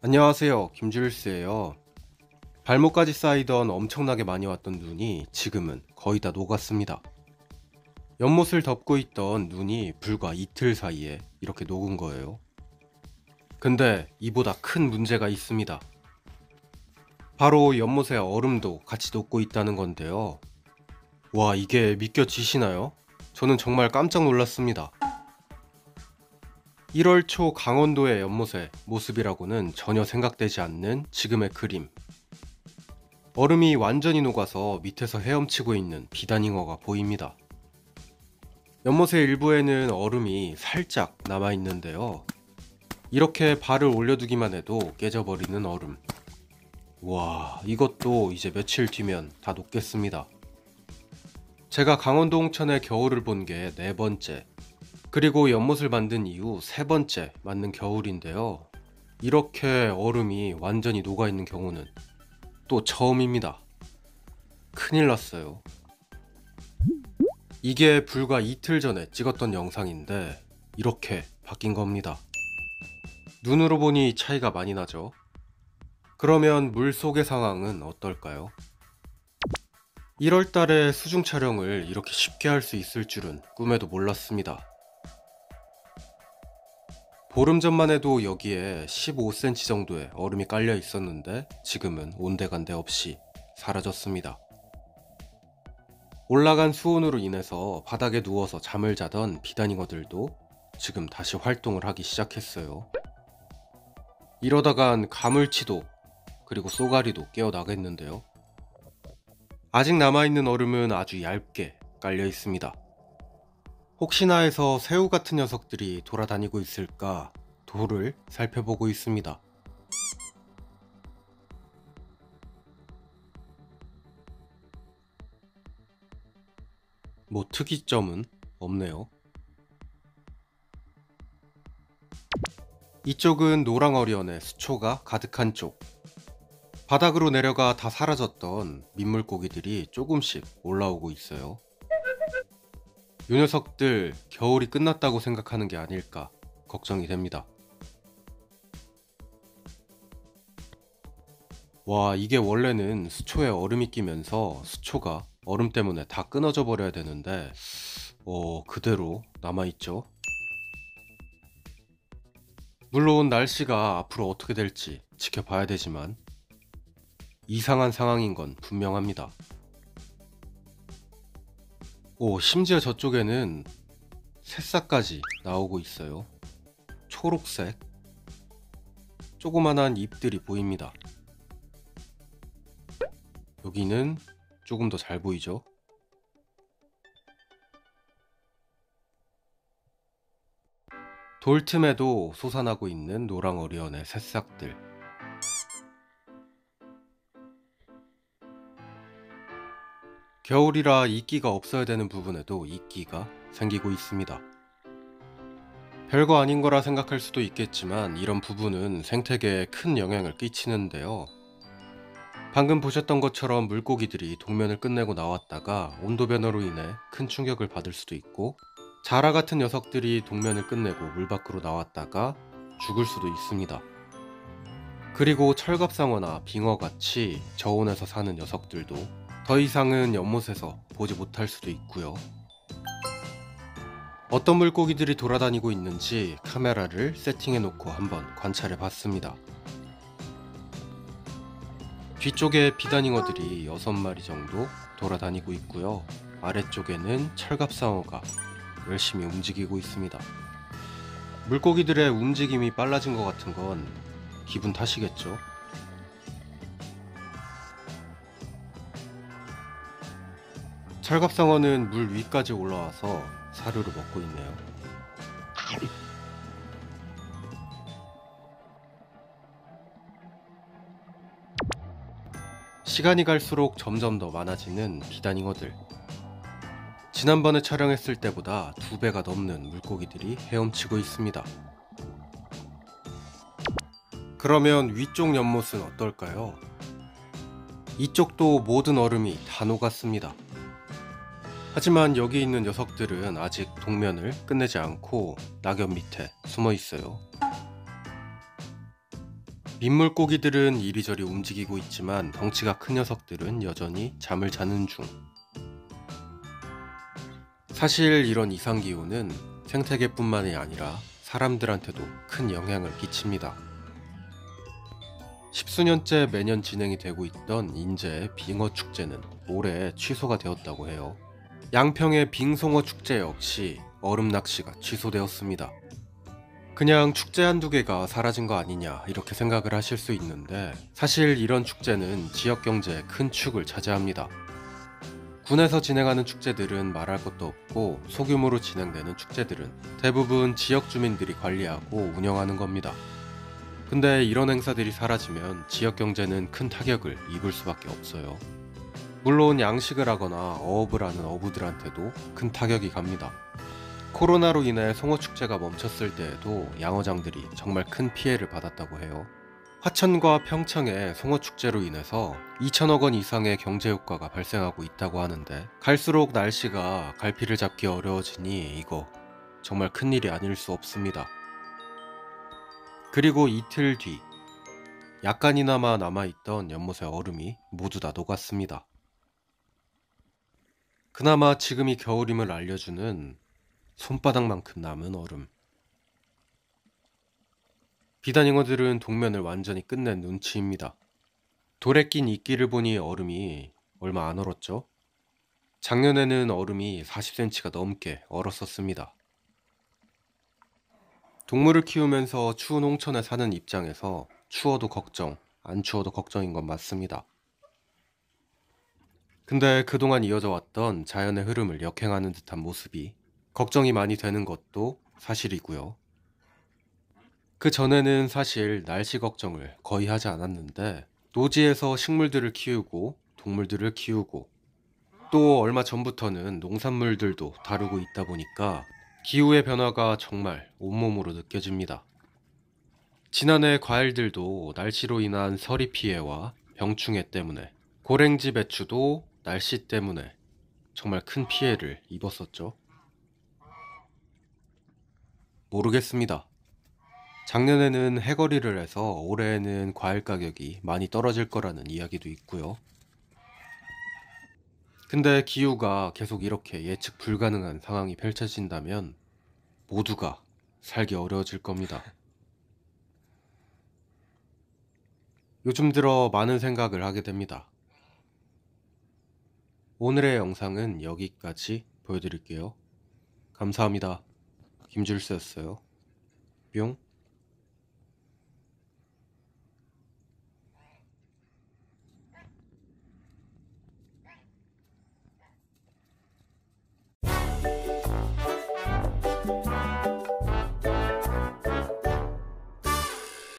안녕하세요, 김주일스예요. 발목까지 쌓이던 엄청나게 많이 왔던 눈이 지금은 거의 다 녹았습니다. 연못을 덮고 있던 눈이 불과 이틀 사이에 이렇게 녹은 거예요. 근데 이보다 큰 문제가 있습니다. 바로 연못의 얼음도 같이 녹고 있다는 건데요. 와, 이게 믿겨지시나요? 저는 정말 깜짝 놀랐습니다. 1월 초 강원도의 연못의 모습이라고는 전혀 생각되지 않는 지금의 그림. 얼음이 완전히 녹아서 밑에서 헤엄치고 있는 비단잉어가 보입니다. 연못의 일부에는 얼음이 살짝 남아있는데요. 이렇게 발을 올려두기만 해도 깨져버리는 얼음. 와, 이것도 이제 며칠 뒤면 다 녹겠습니다. 제가 강원도 홍천의 겨울을 본 게 4번째, 그리고 연못을 만든 이후 3번째 맞는 겨울인데요. 이렇게 얼음이 완전히 녹아있는 경우는 또 처음입니다. 큰일 났어요. 이게 불과 이틀 전에 찍었던 영상인데 이렇게 바뀐 겁니다. 눈으로 보니 차이가 많이 나죠? 그러면 물속의 상황은 어떨까요? 1월 달에 수중 촬영을 이렇게 쉽게 할 수 있을 줄은 꿈에도 몰랐습니다. 보름 전만 해도 여기에 15cm 정도의 얼음이 깔려 있었는데 지금은 온데간데 없이 사라졌습니다. 올라간 수온으로 인해서 바닥에 누워서 잠을 자던 비단잉어들도 지금 다시 활동을 하기 시작했어요. 이러다간 가물치도 그리고 쏘가리도 깨어나겠는데요. 아직 남아있는 얼음은 아주 얇게 깔려 있습니다. 혹시나 해서 새우 같은 녀석들이 돌아다니고 있을까 돌을 살펴보고 있습니다. 뭐 특이점은 없네요. 이쪽은 노랑어리언의 수초가 가득한 쪽. 바닥으로 내려가 다 사라졌던 민물고기들이 조금씩 올라오고 있어요. 이 녀석들 겨울이 끝났다고 생각하는 게 아닐까 걱정이 됩니다. 와, 이게 원래는 수초에 얼음이 끼면서 수초가 얼음 때문에 다 끊어져 버려야 되는데 그대로 남아있죠. 물론 날씨가 앞으로 어떻게 될지 지켜봐야 되지만 이상한 상황인 건 분명합니다. 심지어 저쪽에는 새싹까지 나오고 있어요. 초록색 조그만한 잎들이 보입니다. 여기는 조금 더 잘 보이죠? 돌 틈에도 솟아나고 있는 노랑어리언의 새싹들. 겨울이라 이끼가 없어야 되는 부분에도 이끼가 생기고 있습니다. 별거 아닌 거라 생각할 수도 있겠지만 이런 부분은 생태계에 큰 영향을 끼치는데요. 방금 보셨던 것처럼 물고기들이 동면을 끝내고 나왔다가 온도 변화로 인해 큰 충격을 받을 수도 있고, 자라 같은 녀석들이 동면을 끝내고 물 밖으로 나왔다가 죽을 수도 있습니다. 그리고 철갑상어나 빙어같이 저온에서 사는 녀석들도 더 이상은 연못에서 보지 못할 수도 있고요. 어떤 물고기들이 돌아다니고 있는지 카메라를 세팅해 놓고 한번 관찰해 봤습니다. 뒤쪽에 비단잉어들이 6마리 정도 돌아다니고 있고요. 아래쪽에는 철갑상어가 열심히 움직이고 있습니다. 물고기들의 움직임이 빨라진 것 같은 건 기분 탓이겠죠. 철갑상어는 물 위까지 올라와서 사료를 먹고 있네요. 시간이 갈수록 점점 더 많아지는 비단잉어들. 지난번에 촬영했을 때보다 2배가 넘는 물고기들이 헤엄치고 있습니다. 그러면 위쪽 연못은 어떨까요? 이쪽도 모든 얼음이 다 녹았습니다. 하지만 여기 있는 녀석들은 아직 동면을 끝내지 않고 낙엽 밑에 숨어 있어요. 민물고기들은 이리저리 움직이고 있지만 덩치가 큰 녀석들은 여전히 잠을 자는 중. 사실 이런 이상기후는 생태계뿐만이 아니라 사람들한테도 큰 영향을 끼칩니다. 십수년째 매년 진행이 되고 있던 인제의 빙어 축제는 올해 취소가 되었다고 해요. 양평의 빙송어 축제 역시 얼음 낚시가 취소되었습니다. 그냥 축제 한두 개가 사라진 거 아니냐 이렇게 생각을 하실 수 있는데, 사실 이런 축제는 지역 경제의 큰 축을 차지합니다. 군에서 진행하는 축제들은 말할 것도 없고, 소규모로 진행되는 축제들은 대부분 지역 주민들이 관리하고 운영하는 겁니다. 근데 이런 행사들이 사라지면 지역 경제는 큰 타격을 입을 수밖에 없어요. 물론 양식을 하거나 어업을 하는 어부들한테도 큰 타격이 갑니다. 코로나로 인해 송어축제가 멈췄을 때에도 양어장들이 정말 큰 피해를 받았다고 해요. 화천과 평창의 송어축제로 인해서 2천억 원 이상의 경제효과가 발생하고 있다고 하는데, 갈수록 날씨가 갈피를 잡기 어려워지니 이거 정말 큰일이 아닐 수 없습니다. 그리고 이틀 뒤, 약간이나마 남아있던 연못의 얼음이 모두 다 녹았습니다. 그나마 지금이 겨울임을 알려주는 손바닥만큼 남은 얼음. 비단잉어들은 동면을 완전히 끝낸 눈치입니다. 돌에 낀 이끼를 보니 얼음이 얼마 안 얼었죠? 작년에는 얼음이 40cm가 넘게 얼었었습니다. 동물을 키우면서 추운 홍천에 사는 입장에서 추워도 걱정, 안 추워도 걱정인 건 맞습니다. 근데 그동안 이어져 왔던 자연의 흐름을 역행하는 듯한 모습이 걱정이 많이 되는 것도 사실이고요. 그 전에는 사실 날씨 걱정을 거의 하지 않았는데, 노지에서 식물들을 키우고 동물들을 키우고 또 얼마 전부터는 농산물들도 다루고 있다 보니까 기후의 변화가 정말 온몸으로 느껴집니다. 지난해 과일들도 날씨로 인한 서리 피해와 병충해 때문에, 고랭지 배추도 날씨 때문에 정말 큰 피해를 입었었죠. 모르겠습니다. 작년에는 해거리를 해서 올해에는 과일 가격이 많이 떨어질 거라는 이야기도 있고요. 근데 기후가 계속 이렇게 예측 불가능한 상황이 펼쳐진다면 모두가 살기 어려워질 겁니다. 요즘 들어 많은 생각을 하게 됩니다. 오늘의 영상은 여기까지 보여드릴게요. 감사합니다. 김줄수였어요. 뿅.